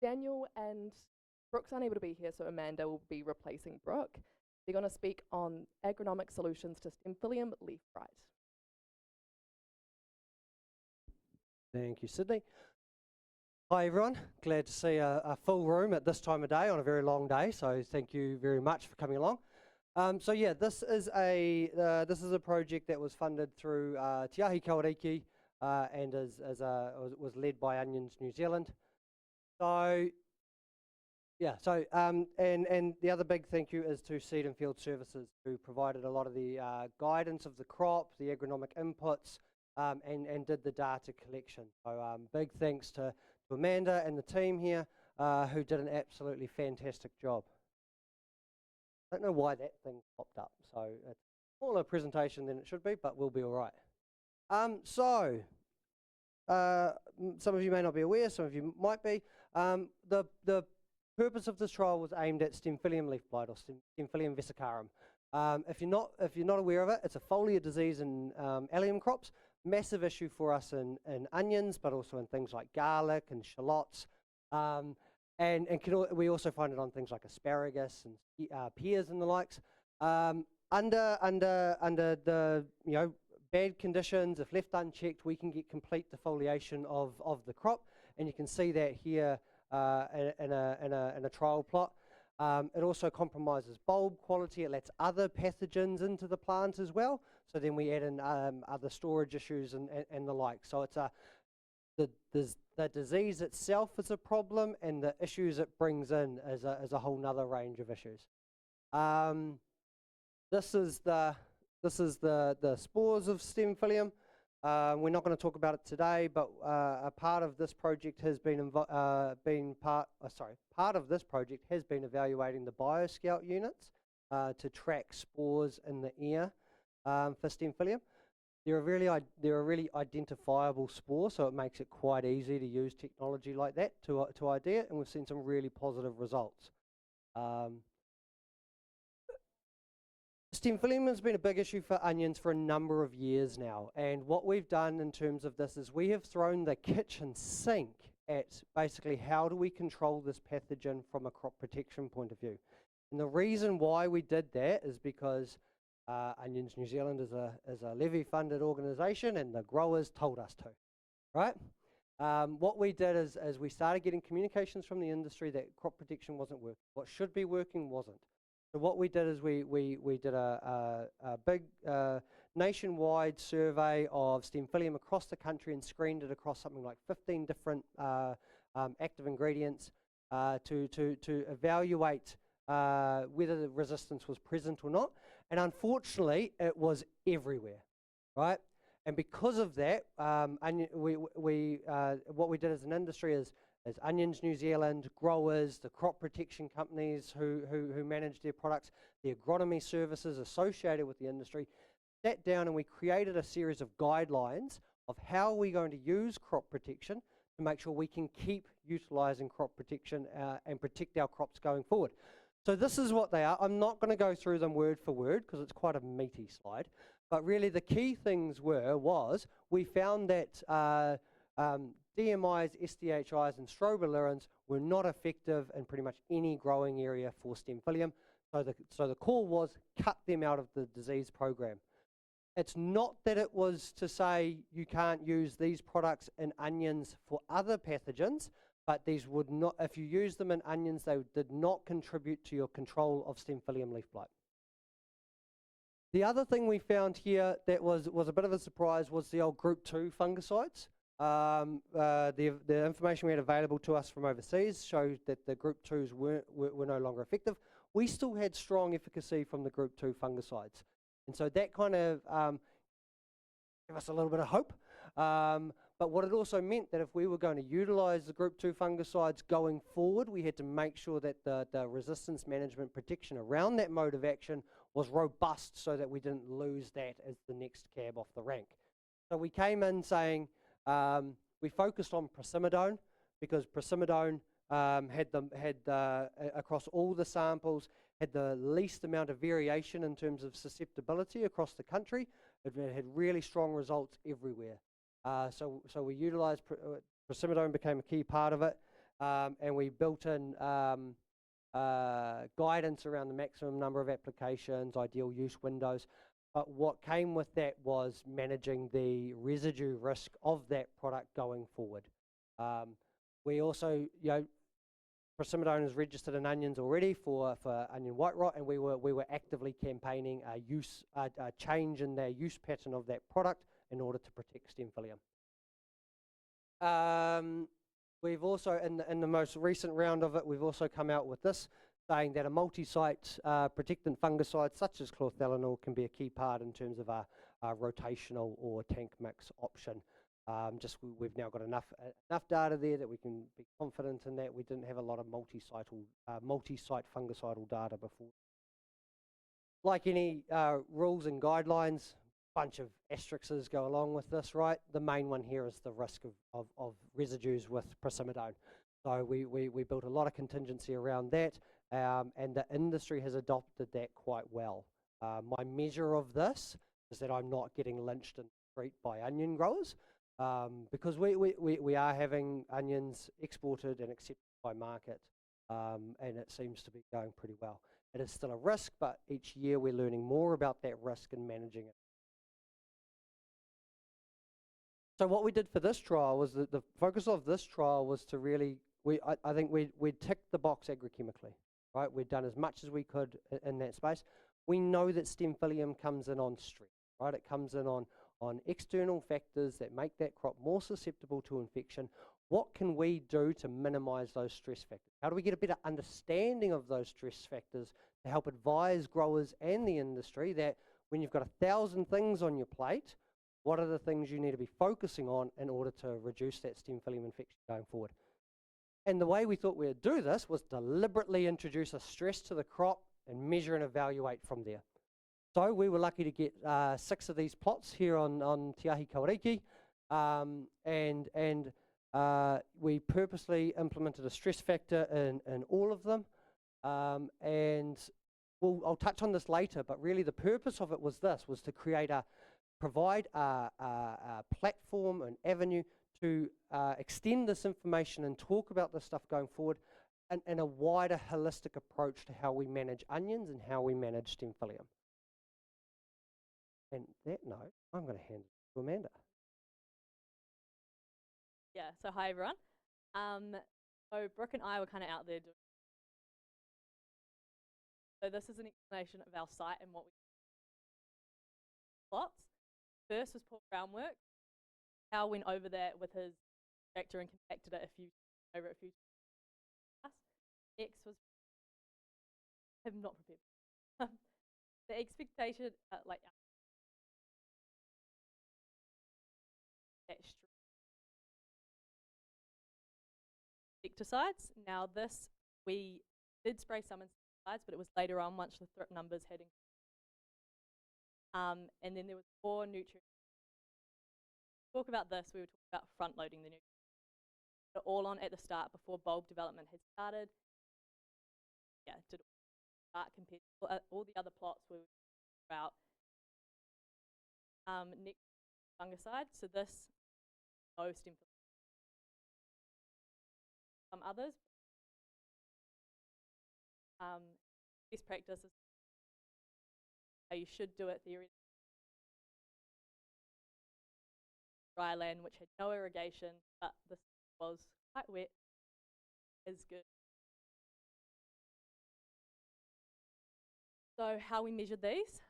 Daniel and Brooke's unable to be here, so Amanda will be replacing Brooke. They're going to speak on agronomic solutions to Stemphylium leaf blight. Thank you, Sydney. Hi everyone, glad to see a full room at this time of day on a very long day, so thank you very much for coming along. So yeah, this is a project that was funded through Te Ahi Kawariki and was led by Onions New Zealand. So yeah, so and the other big thank you is to Seed and Field Services, who provided a lot of the guidance of the crop, the agronomic inputs, and did the data collection. So big thanks to Amanda and the team here, who did an absolutely fantastic job. I don't know why that thing popped up, so it's a smaller presentation than it should be, but we'll be all right. Some of you may not be aware, some of you might be. The purpose of this trial was aimed at Stemphylium leaf blight, or Stemphylium vesicarum. If you're not aware of it, it's a foliar disease in allium crops. Massive issue for us in onions, but also in things like garlic and shallots. We also find it on things like asparagus and pears and the likes. Under the bad conditions, if left unchecked, we can get complete defoliation of the crop, and you can see that here in a trial plot. It also compromises bulb quality. It lets other pathogens into the plant as well. So then we add in other storage issues and the like. So it's the disease itself is a problem, and the issues it brings in is a whole nother range of issues. This is the spores of Stemphylium. We're not going to talk about it today, but a part of this project has been part of this project has been evaluating the BioScout units to track spores in the air for Stemphylium. They're a really identifiable spore, so it makes it quite easy to use technology like that to ID it, and we've seen some really positive results. Stemphylium has been a big issue for onions for a number of years now, and what we've done in terms of this is we have thrown the kitchen sink at basically how do we control this pathogen from a crop protection point of view. And the reason why we did that is because Onions New Zealand is a levy-funded organisation, and the growers told us to, right? What we did is we started getting communications from the industry that crop protection wasn't working. What should be working wasn't. So what we did is we did a big nationwide survey of Stemphylium across the country and screened it across something like 15 different active ingredients to evaluate whether the resistance was present or not. And unfortunately, it was everywhere, right? And because of that, what we did as an industry is Onions New Zealand, growers, the crop protection companies who manage their products, the agronomy services associated with the industry, sat down and we created a series of guidelines of how we're going to use crop protection to make sure we can keep utilising crop protection and protect our crops going forward. So this is what they are. I'm not going to go through them word for word because it's quite a meaty slide. But really the key things was we found that DMIs, SDHIs and strobilurins were not effective in pretty much any growing area for Stemphylium. So the call was cut them out of the disease program. It's not that it was to say you can't use these products in onions for other pathogens, but these would not, if you use them in onions, they did not contribute to your control of Stemphylium leaf blight. The other thing we found here that was a bit of a surprise was the old Group 2 fungicides. The information we had available to us from overseas showed that the Group 2s were no longer effective. We still had strong efficacy from the Group 2 fungicides. And so that kind of gave us a little bit of hope. But what it also meant that if we were going to utilise the Group 2 fungicides going forward, we had to make sure that the resistance management protection around that mode of action was robust so that we didn't lose that as the next cab off the rank. So we came in saying we focused on prosimidone because prosimidone had across all the samples had the least amount of variation in terms of susceptibility across the country. It had really strong results everywhere. So we utilised prosimidone, became a key part of it. and we built in guidance around the maximum number of applications, ideal use windows. But what came with that was managing the residue risk of that product going forward. We also, Persimmon is registered in onions already for onion white rot, and we were actively campaigning a change in their use pattern of that product in order to protect Stemphylium. We've also, in the most recent round of it, we've also come out with this, saying that a multi-site protectant fungicide such as chlorthalonil can be a key part in terms of a rotational or tank mix option. We've now got enough data there that we can be confident in that. We didn't have a lot of multi-site fungicidal data before. Like any rules and guidelines, bunch of asterisks go along with this, right? The main one here is the risk of residues with persimmon. So we built a lot of contingency around that, and the industry has adopted that quite well. My measure of this is that I'm not getting lynched in the street by onion growers, because we are having onions exported and accepted by market, and it seems to be going pretty well. It is still a risk, but each year we're learning more about that risk and managing it. So what we did for this trial was that the focus of this trial was to really, I think we'd ticked the box agrochemically, right? We'd done as much as we could in that space. We know that Stemphylium comes in on stress, right? It comes in on external factors that make that crop more susceptible to infection. What can we do to minimize those stress factors? How do we get a better understanding of those stress factors to help advise growers and the industry that when you've got 1,000 things on your plate, what are the things you need to be focusing on in order to reduce that Stemphylium infection going forward? And the way we thought we'd do this was deliberately introduce a stress to the crop and measure and evaluate from there. So we were lucky to get 6 of these plots here on Te Ahi Kauriki, and we purposely implemented a stress factor in all of them, and I'll touch on this later, but really the purpose of it was to provide a platform, an avenue to extend this information and talk about this stuff going forward in a wider holistic approach to how we manage onions and how we manage Stemphylium. And that note, I'm going to hand it to Amanda. Yeah, so hi everyone. So Brooke and I were kind of out there doing. So this is an explanation of our site and what we plots. First was Paul groundwork. Hal went over that with his tractor and compacted it over a few times. Next was, I'm not prepared. The expectation, that insecticides. Now this, we did spray some insecticides, but it was later on once the numbers had increased. And then there was 4 nutrients. Talk about this, we were talking about front loading the nutrients. They're all on at the start before bulb development had started. Yeah, did start compared to all the other plots we were talking about. Next, fungicide. So this, no stem. Some others. Best practice is how you should do it theoretically. Dry land which had no irrigation, but this was quite wet, is good. So how we measured these,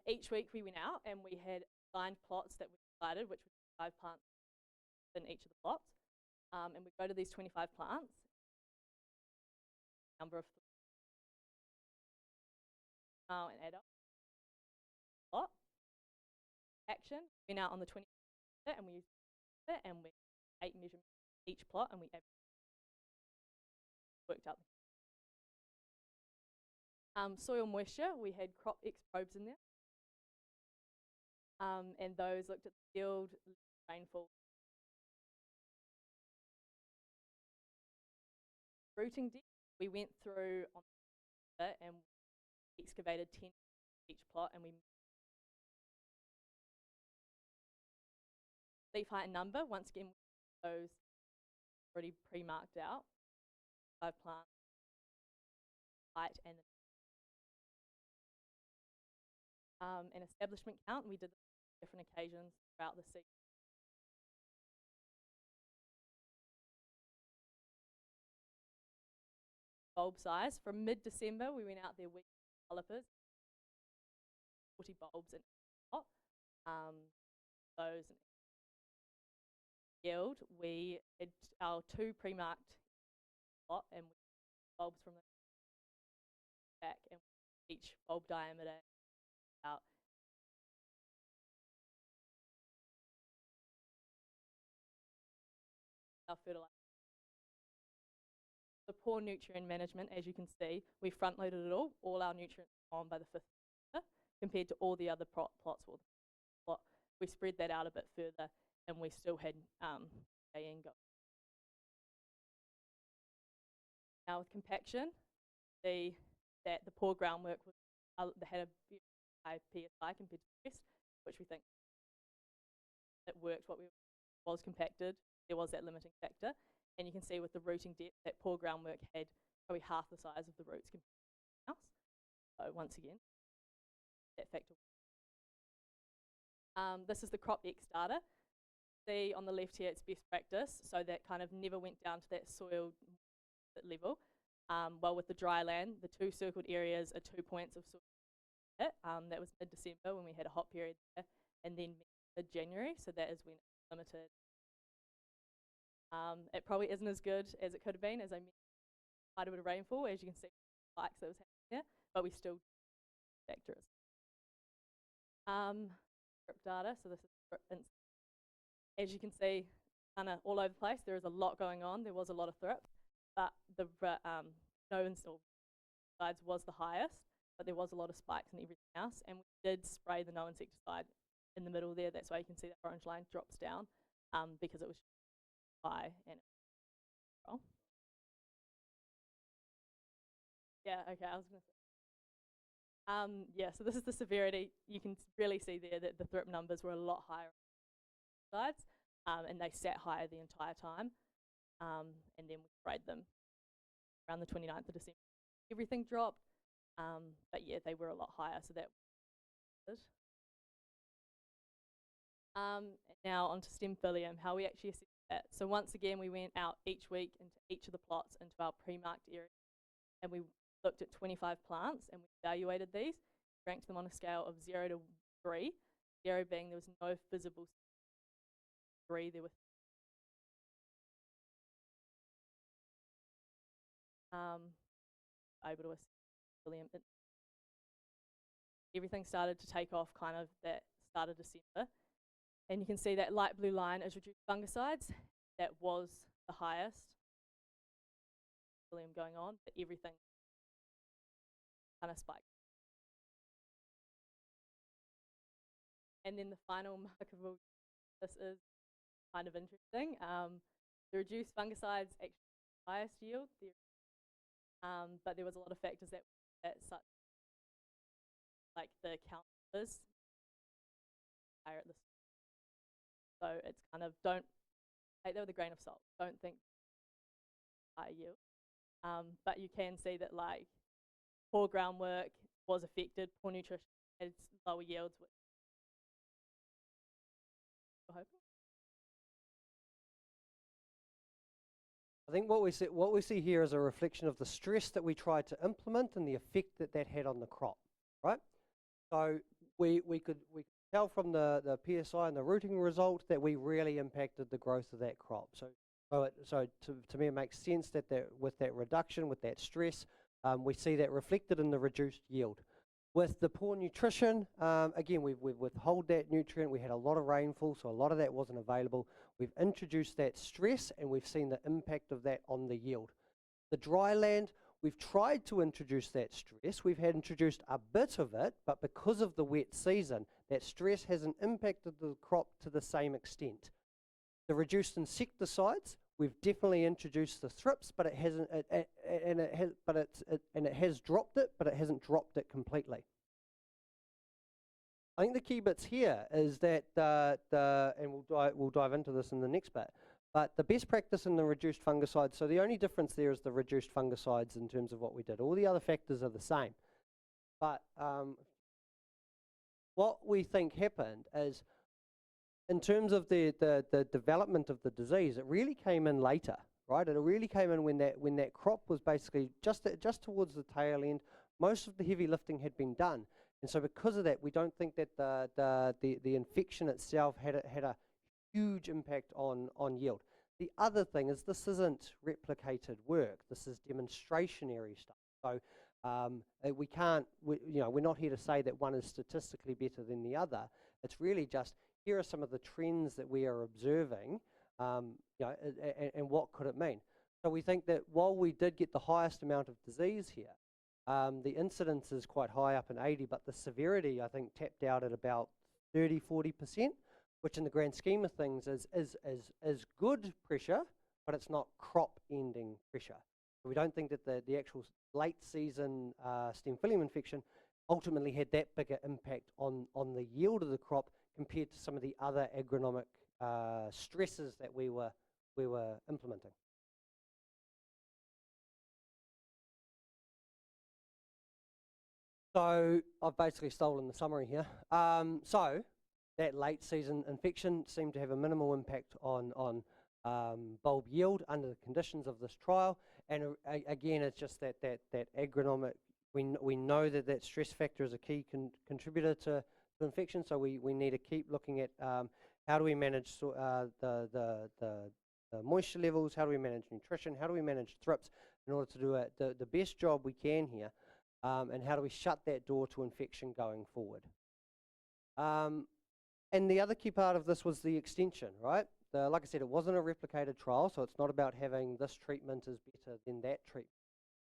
each week we went out and we had lined plots that we decided, which was 5 plants in each of the plots, and we go to these 25 plants, number of and add up plot action. Went out on the 20 and we used it, and we 8 measurements each plot, and we worked out. Soil moisture, we had crop X probes in there, and those looked at the yield, rainfall. Rooting depth, we went through on it and excavated 10 each plot, and we leaf height and number, once again those already pre-marked out. 5 plants, Blight and an establishment count. We did this on different occasions throughout the season. Bulb size. From mid-December, we went out there with calipers, 40 bulbs in a lot. Those yield, we had our 2 pre-marked lot and bulbs from the back, and each bulb diameter about our fertilizer. The poor nutrient management, as you can see, we front loaded it all our nutrients on by the 5th year, compared to all the other plots. We spread that out a bit further, and we still had go. Now with compaction, that the poor groundwork was they had a very high PSI compared to the rest, which we think that worked. What was compacted, there was that limiting factor, and you can see with the rooting depth that poor groundwork had probably half the size of the roots compared to the house. So once again, that factor. This is the crop X data. See on the left here, it's best practice, so that kind of never went down to that soil level. Well, with the dry land, the 2 circled areas are 2 points of soil. That was mid-December when we had a hot period there, and then mid-January, so that is when it's limited. It probably isn't as good as it could have been, as I mentioned, quite a bit of rainfall, as you can see, spikes that was happening there, but we still factor it. Drip data, so this is drip. As you can see, kind of all over the place, there is a lot going on. There was a lot of thrip, but the no install sides was the highest, but there was a lot of spikes and everything else, and we did spray the no insecticide in the middle there. That's why you can see that orange line drops down, because it was high and oh. Yeah, okay, I was going to say. Yeah, so this is the severity. You can really see there that the thrip numbers were a lot higher on sides, and they sat higher the entire time, and then we sprayed them around the 29th of December. Everything dropped, but yeah, they were a lot higher, so that was good. Now onto Stemphylium, how we actually assess that. So once again, we went out each week into each of the plots into our pre-marked area, and we looked at 25 plants, and we evaluated these, ranked them on a scale of 0 to 3, 0 being there was no visible, 3 there were able to assess Stemphylium. Everything started to take off kind of that start of December, and you can see that light blue line is reduced fungicides. That was the highest Stemphylium going on, but everything kind of spiked. And then the final markable, this is kind of interesting. The reduced fungicides actually highest yield, but there was a lot of factors that Sutton, like the count numbers, higher at this. So it's kind of, don't take that with a grain of salt. Don't think high yield, but you can see that like poor groundwork was affected, poor nutrition had lower yields. Which I think what we see here is a reflection of the stress that we tried to implement and the effect that that had on the crop, right? So we could tell from the PSI and the rooting result that we really impacted the growth of that crop. So to me it makes sense that with that reduction, with that stress, we see that reflected in the reduced yield. With the poor nutrition, again, we've withheld that nutrient. We had a lot of rainfall, so a lot of that wasn't available. We've introduced that stress, and we've seen the impact of that on the yield. The dry land, we've tried to introduce that stress. We've had introduced a bit of it, but because of the wet season, that stress hasn't impacted the crop to the same extent. The reduced insecticides, we've definitely introduced the thrips, but it hasn't, it has dropped it, but it hasn't dropped it completely. I think the key bits here is that and we'll dive into this in the next bit. But the best practice in the reduced fungicides, so the only difference there is the reduced fungicides in terms of what we did. All the other factors are the same. But what we think happened is, in terms of the development of the disease, it really came in later, right? It really came in when that crop was basically just towards the tail end. Most of the heavy lifting had been done, and so because of that, we don't think that the infection itself had a huge impact on yield. The other thing is, this isn't replicated work. This is demonstrationary stuff. So we can't, we're not here to say that one is statistically better than the other. It's really just, here are some of the trends that we are observing, and what could it mean? So we think that while we did get the highest amount of disease here, the incidence is quite high, up in 80, but the severity, I think, tapped out at about 30–40%, which in the grand scheme of things is good pressure, but it's not crop-ending pressure. So we don't think that the actual late season Stemphylium infection ultimately had that bigger impact on the yield of the crop compared to some of the other agronomic stresses that we were implementing. So I've basically stolen the summary here. So that late season infection seemed to have a minimal impact on bulb yield under the conditions of this trial, and again, it's just that agronomic. We know that stress factor is a key contributor to infection, so we need to keep looking at how do we manage the moisture levels, how do we manage nutrition, how do we manage thrips in order to do the best job we can here, and how do we shut that door to infection going forward. And the other key part of this was the extension, right? Like I said, it wasn't a replicated trial, so it's not about having this treatment is better than that treatment.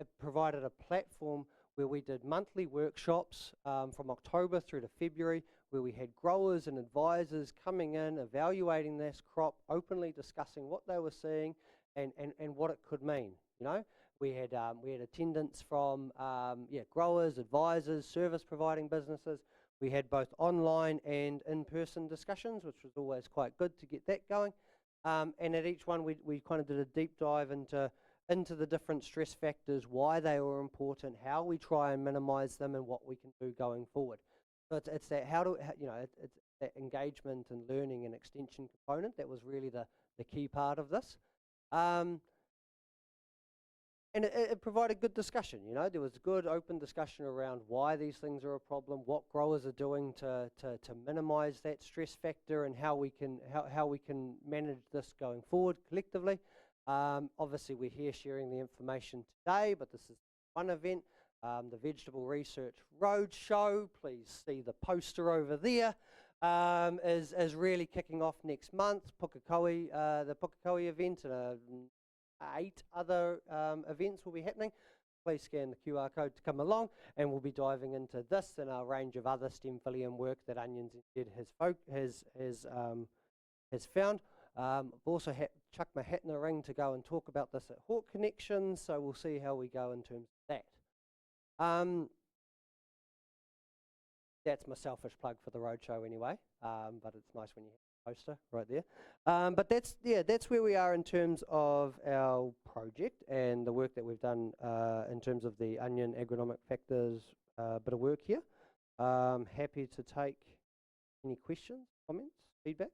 It provided a platform where we did monthly workshops from October through to February, where we had growers and advisors coming in, evaluating this crop, openly discussing what they were seeing and what it could mean. We had attendance from growers, advisors, service providing businesses. We had both online and in-person discussions, which was always quite good to get that going. And at each one, we kind of did a deep dive into the different stress factors, why they were important, how we try and minimise them, and what we can do going forward. So it's that it's that engagement and learning and extension component that was really the key part of this. And it provided good discussion. There was good open discussion around why these things are a problem, what growers are doing to minimise that stress factor, and how we can manage this going forward collectively. Obviously, we're here sharing the information today, but this is one event, the Vegetable Research Roadshow. Please see the poster over there. Is really kicking off next month. The Pukekohe event and 8 other events will be happening. Please scan the QR code to come along, and we'll be diving into this and a range of other Stemphylium work that Onions has found. I've also chucked my hat in the ring to go and talk about this at Hawk Connections, so we'll see how we go in terms of that. That's my selfish plug for the roadshow anyway, but it's nice when you have a poster right there. But that's where we are in terms of our project and the work that we've done in terms of the onion agronomic factors bit of work here. Happy to take any questions, comments, feedback.